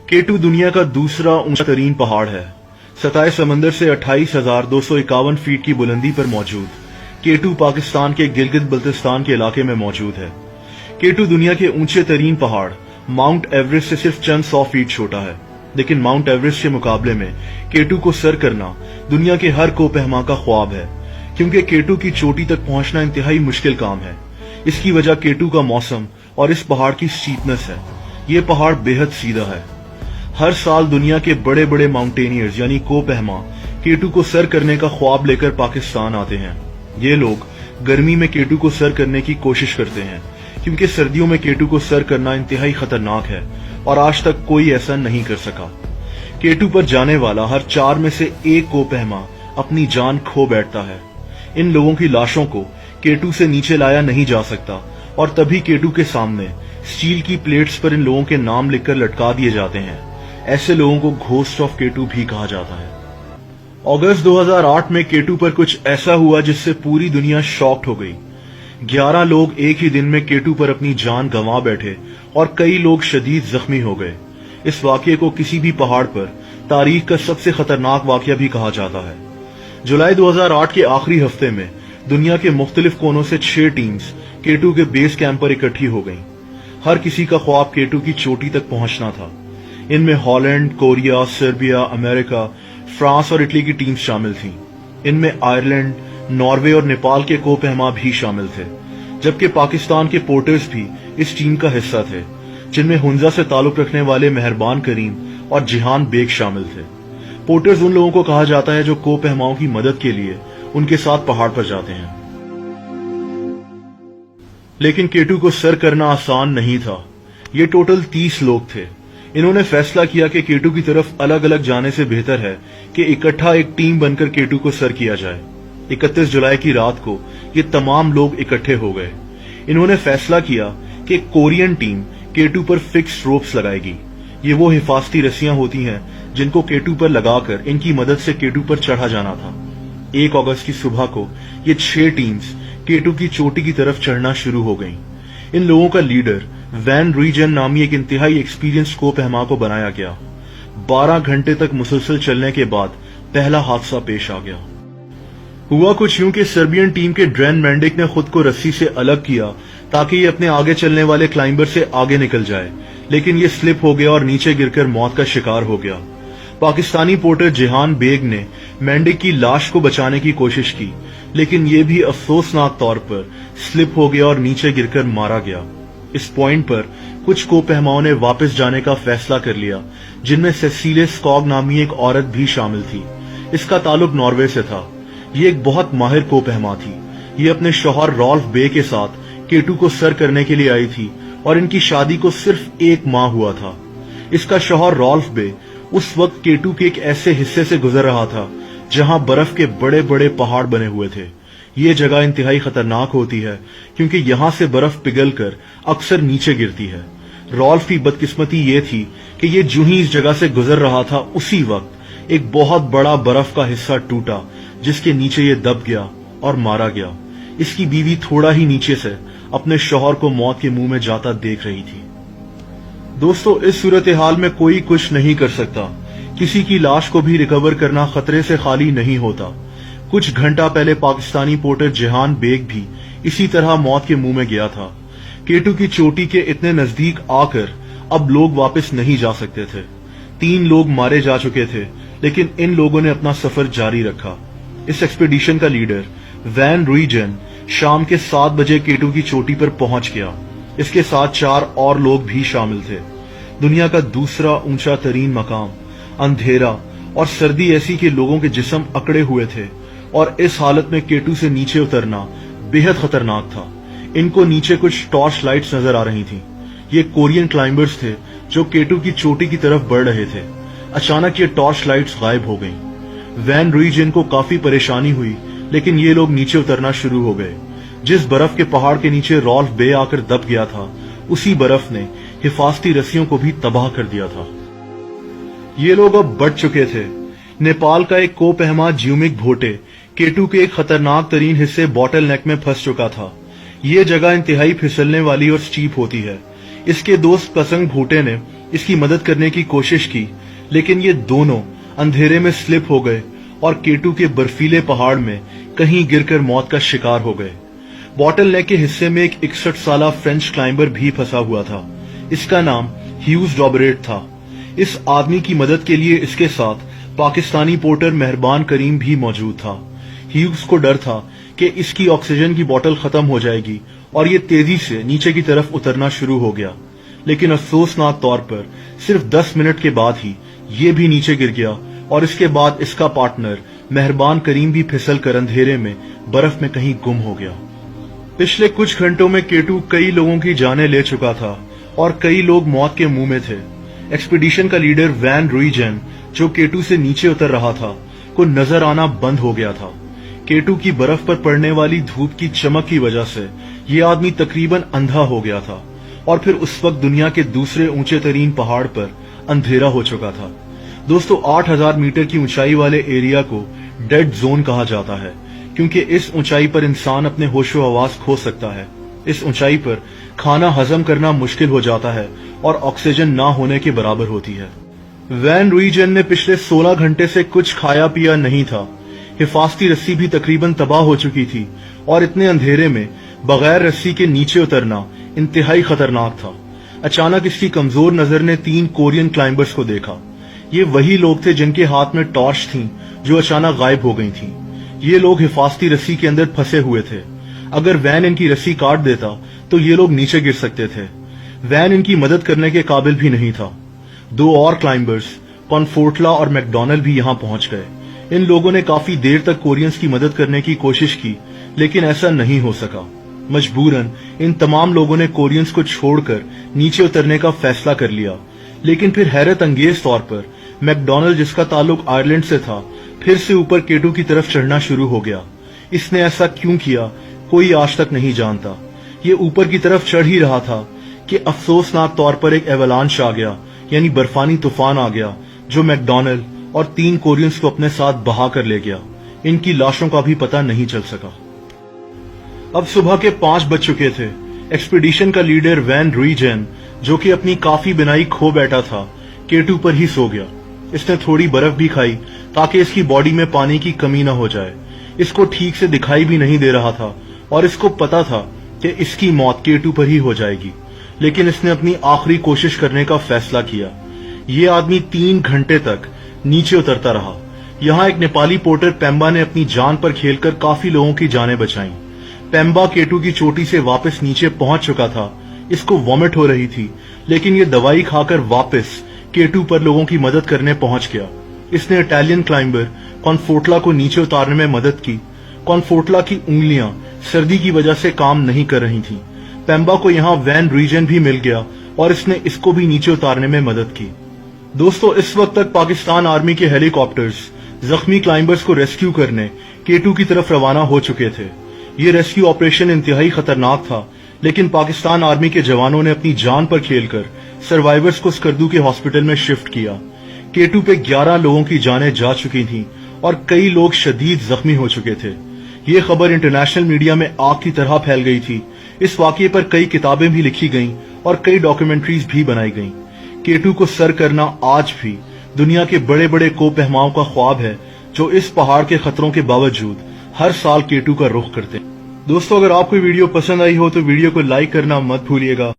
केटू दुनिया का दूसरा ऊंचा तरीन पहाड़ है। सतह समंदर से 28,251 फीट की बुलंदी पर मौजूद केटू पाकिस्तान के गिलगित बल्तिस्तान के इलाके में मौजूद है। केटू दुनिया के ऊंचे तरीन पहाड़ माउंट एवरेस्ट से सिर्फ चंद 100 फीट छोटा है, लेकिन माउंट एवरेस्ट के मुकाबले में केटू को सर करना दुनिया के हर कोपहमा का ख्वाब है, क्योंकि केटू की चोटी तक पहुंचना इंतहाई मुश्किल काम है। इसकी वजह केटू का मौसम और इस पहाड़ की स्टीपनेस है। ये पहाड़ बेहद सीधा है। हर साल दुनिया के बड़े बड़े माउंटेनियर्स यानी कोपहमा केटू को सर करने का ख्वाब लेकर पाकिस्तान आते हैं। ये लोग गर्मी में केटू को सर करने की कोशिश करते हैं, क्योंकि सर्दियों में केटू को सर करना इंतहाई खतरनाक है और आज तक कोई ऐसा नहीं कर सका। केटू पर जाने वाला हर 4 में से 1 कोपहमा अपनी जान खो बैठता है। इन लोगों की लाशों को केटू से नीचे लाया नहीं जा सकता और तभी केटू के सामने स्टील की प्लेट्स पर इन लोगों के नाम लिखकर लटका दिए जाते हैं। ऐसे लोगों को घोस्ट ऑफ केटू भी कहा जाता है। अगस्त 2008 में केटू पर कुछ ऐसा हुआ जिससे पूरी दुनिया शॉक्ड हो गई। 11 लोग एक ही दिन में केटू पर अपनी जान गंवा बैठे और कई लोग शदीद जख्मी हो गए। इस वाकये को किसी भी पहाड़ पर तारीख का सबसे खतरनाक वाकया भी कहा जाता है। जुलाई 2008 के आखिरी हफ्ते में दुनिया के मुख्तलिफ कोनों से 6 टीम्स केटू के बेस कैंप पर इकट्ठी हो गईं। हर किसी का ख्वाब केटू की चोटी तक पहुंचना था। इनमें Holland, Korea, Serbia, America, France और इटली की टीम्स शामिल थीं। इनमें आयरलैंड, नॉर्वे और नेपाल के कोपहमा भी शामिल थे, जबकि पाकिस्तान के पोर्टर्स भी इस टीम का हिस्सा थे, जिनमें हुंजा से ताल्लुक रखने वाले मेहरबान करीम और जिहान बेग शामिल थे। पोर्टर्स उन लोगों को कहा जाता है जो कोपहमाओं की मदद के लिए उनके साथ पहाड़ पर जाते हैं। लेकिन केटू को सर करना आसान नहीं था। ये टोटल 30 लोग थे। इन्होंने फैसला किया कि केटू की तरफ अलग अलग जाने से बेहतर है कि इकट्ठा एक टीम बनकर केटू को सर किया जाए। 31 जुलाई की रात को ये तमाम लोग इकट्ठे हो गए। इन्होंने फैसला किया कि कोरियन टीम केटू पर फिक्स्ड रोप्स लगाएगी। ये वो हिफाजती रस्सियां होती हैं जिनको केटू पर लगाकर इनकी मदद से केटू पर चढ़ा जाना था। 1 अगस्त की सुबह को ये 6 टीम्स केटू की चोटी की तरफ चढ़ना शुरू हो गईं। इन लोगों का लीडर वैन रूइजन नामी एक इंतहाई एक्सपीरियंस कोपहमा को बनाया गया। 12 घंटे तक मुसलसल चलने के बाद पहला हादसा पेश आ गया। हुआ कुछ यूं कि सर्बियन टीम के ड्रेन मैंडिक ने खुद को रस्सी से अलग किया ताकि ये अपने आगे चलने वाले क्लाइंबर से आगे निकल जाए, लेकिन ये स्लिप हो गया और नीचे गिरकर मौत का शिकार हो गया। पाकिस्तानी पोर्टर जिहान बेग ने मैंडिक की लाश को बचाने की कोशिश की, लेकिन ये भी अफसोसनाक तौर पर स्लिप हो गया और नीचे गिरकर मारा गया। इस पॉइंट पर कुछ कोपहमाओं ने वापस जाने का फैसला कर लिया, जिनमें सेसिले स्कॉग नामी एक औरत भी शामिल थी। इसका ताल्लुक नॉर्वे से था। ये एक बहुत माहिर कोपहमा थी। ये अपने शौहर रॉल्फ बे के साथ केटू को सर करने के लिए आई थी और इनकी शादी को सिर्फ 1 माह हुआ था। इसका शौहर रॉल्फ बे उस वक्त केटू के एक ऐसे हिस्से से गुजर रहा था जहां बर्फ के बड़े बड़े पहाड़ बने हुए थे। ये जगह इंतहाई खतरनाक होती है क्योंकि यहां से बर्फ पिघलकर अक्सर नीचे गिरती है। रॉल्फ की बदकिस्मती ये थी कि ये जो ही इस जगह से गुजर रहा था, उसी वक्त एक बहुत बड़ा बर्फ का हिस्सा टूटा, जिसके नीचे ये दब गया और मारा गया। इसकी बीवी थोड़ा ही नीचे से अपने शौहर को मौत के मुंह में जाता देख रही थी। दोस्तों, इस सूरत हाल में कोई कुछ नहीं कर सकता। किसी की लाश को भी रिकवर करना खतरे से खाली नहीं होता। कुछ घंटा पहले पाकिस्तानी पोर्टर जिहान बेग भी इसी तरह मौत के मुंह में गया था। केटू की चोटी के इतने नजदीक आकर अब लोग वापस नहीं जा सकते थे। 3 लोग मारे जा चुके थे, लेकिन इन लोगों ने अपना सफर जारी रखा। इस एक्सपीडिशन का लीडर वैन रूइजन शाम के 7 बजे केटू की चोटी पर पहुंच गया। इसके साथ 4 और लोग भी शामिल थे। दुनिया का दूसरा ऊंचा तरीन मकाम, अंधेरा और सर्दी ऐसी कि लोगों के जिस्म अकड़े हुए थे और इस हालत में केटू से नीचे उतरना बेहद खतरनाक था। इनको नीचे कुछ टॉर्च लाइट्स नजर आ रही थीं। ये कोरियन क्लाइंबर्स थे जो केटू की चोटी की तरफ बढ़ रहे थे। अचानक ये टॉर्च लाइट्स गायब हो गईं। वैन रूइजन को काफी परेशानी हुई, लेकिन ये लोग नीचे उतरना शुरू हो गए। जिस बर्फ के पहाड़ के नीचे रॉल्फ बे आकर दब गया था, उसी बर्फ ने हिफाजती रस्सियों को भी तबाह कर दिया था। ये लोग अब बढ़ चुके थे। नेपाल का एक कोपहमा ज्यूमिक भोटे केटू के एक खतरनाक तरीन हिस्से बॉटल नेक में फंस चुका था। ये जगह इंतहाई फिसलने वाली और स्टीप होती है। इसके दोस्त कसंग भूटे ने इसकी मदद करने की कोशिश की, लेकिन ये दोनों अंधेरे में स्लिप हो गए और केटू के बर्फीले पहाड़ में कहीं गिरकर मौत का शिकार हो गए। बॉटल नेक के हिस्से में एक 61 साला फ्रेंच क्लाइंबर भी फंसा हुआ था। इसका नाम ह्यूज डॉबरेट था। इस आदमी की मदद के लिए इसके साथ पाकिस्तानी पोर्टर मेहरबान करीम भी मौजूद था। ह्यूज को डर था कि इसकी ऑक्सीजन की बोतल खत्म हो जाएगी और ये तेजी से नीचे की तरफ उतरना शुरू हो गया, लेकिन अफसोसनाक तौर पर सिर्फ 10 मिनट के बाद ही ये भी नीचे गिर गया और इसके बाद इसका पार्टनर मेहरबान करीम भी फिसल कर अंधेरे में बर्फ में कहीं गुम हो गया। पिछले कुछ घंटों में केटू कई लोगों की जानें ले चुका था और कई लोग मौत के मुंह में थे। एक्सपीडिशन का लीडर वैन रूइजेन, जो केटू से नीचे उतर रहा था, को नजर आना बंद हो गया था। केटू की बर्फ पर पड़ने वाली धूप की चमक की वजह से ये आदमी तकरीबन अंधा हो गया था और फिर उस वक्त दुनिया के दूसरे ऊंचे तरीन पहाड़ पर अंधेरा हो चुका था। दोस्तों, 8000 मीटर की ऊंचाई वाले एरिया को डेड जोन कहा जाता है, क्योंकि इस ऊंचाई पर इंसान अपने होशो हवास खो सकता है। इस ऊंचाई पर खाना हजम करना मुश्किल हो जाता है और ऑक्सीजन ना होने के बराबर होती है। वैन रूइजेन ने पिछले 16 घंटे से कुछ खाया पिया नहीं था। हिफाजती रस्सी भी तकरीबन तबाह हो चुकी थी और इतने अंधेरे में बगैर रस्सी के नीचे उतरना इंतहाई खतरनाक था। अचानक इसकी कमजोर नजर ने 3 कोरियन क्लाइंबर्स को देखा। ये वही लोग थे जिनके हाथ में टॉर्च थी, जो अचानक गायब हो गई थी। ये लोग हिफाजती रस्सी के अंदर फंसे हुए थे। अगर वैन इनकी रस्सी काट देता तो ये लोग नीचे गिर सकते थे। वैन इनकी मदद करने के काबिल भी नहीं था। 2 और क्लाइंबर्स, कॉनफोर्टला और मैकडॉनल भी यहां पहुंच गए। इन लोगों ने काफी देर तक कोरियंस की मदद करने की कोशिश की, लेकिन ऐसा नहीं हो सका। मजबूरन इन तमाम लोगों ने कोरियंस को छोड़कर नीचे उतरने का फैसला कर लिया। लेकिन फिर हैरत अंगेज तौर पर मैकडॉनल, जिसका ताल्लुक आयरलैंड से था, फिर से ऊपर केटू की तरफ चढ़ना शुरू हो गया। इसने ऐसा क्यों किया, कोई आज तक नहीं जानता। ये ऊपर की तरफ चढ़ ही रहा था कि अफसोसनाक तौर पर एक एवलांच आ गया, यानी बर्फानी तूफान आ गया, जो मैकडॉनल और 3 कोरियंस को अपने साथ बहा कर ले गया। इनकी लाशों का भी पता नहीं चल सका। अब सुबह के 5 बज चुके थे। एक्सपीडिशन का लीडर वैन रूइजेन, जो कि अपनी काफी बिनाई खो बैठा था, केटू पर ही सो गया। इसने थोड़ी बर्फ भी खाई ताकि इसकी बॉडी में पानी की कमी न हो जाए। इसको ठीक से दिखाई भी नहीं दे रहा था और इसको पता था कि इसकी मौत केटू पर ही हो जाएगी, लेकिन इसने अपनी आखिरी कोशिश करने का फैसला किया। ये आदमी 3 घंटे तक नीचे उतरता रहा। यहाँ एक नेपाली पोर्टर पेम्बा ने अपनी जान पर खेलकर काफी लोगों की जानें बचाई। पेम्बा केटू की चोटी से वापस नीचे पहुंच चुका था। इसको वॉमिट हो रही थी, लेकिन ये दवाई खाकर वापस केटू पर लोगों की मदद करने पहुंच गया। इसने इटालियन क्लाइंबर कॉनफोर्टला को नीचे उतारने में मदद की। कॉनफोर्टला की उंगलियां सर्दी की वजह से काम नहीं कर रही थीं। पेम्बा को यहाँ वैन रूइजेन भी मिल गया और इसने इसको भी नीचे उतारने में मदद की। दोस्तों, इस वक्त तक पाकिस्तान आर्मी के हेलीकॉप्टर्स जख्मी क्लाइंबर्स को रेस्क्यू करने केटू की तरफ रवाना हो चुके थे। ये रेस्क्यू ऑपरेशन इंतहाई खतरनाक था, लेकिन पाकिस्तान आर्मी के जवानों ने अपनी जान पर खेलकर सर्वाइवर्स को स्कर्दू के हॉस्पिटल में शिफ्ट किया। केटू पे 11 लोगों की जानें जा चुकी थीं और कई लोग शदीद जख्मी हो चुके थे। ये खबर इंटरनेशनल मीडिया में आग की तरह फैल गई थी। इस वाकये पर कई किताबें भी लिखी गईं और कई डॉक्यूमेंट्रीज भी बनाई गईं। केटू को सर करना आज भी दुनिया के बड़े बड़े कोपहमाओं का ख्वाब है, जो इस पहाड़ के खतरों के बावजूद हर साल केटू का रुख करते हैं। दोस्तों, अगर आपको वीडियो पसंद आई हो तो वीडियो को लाइक करना मत भूलिएगा।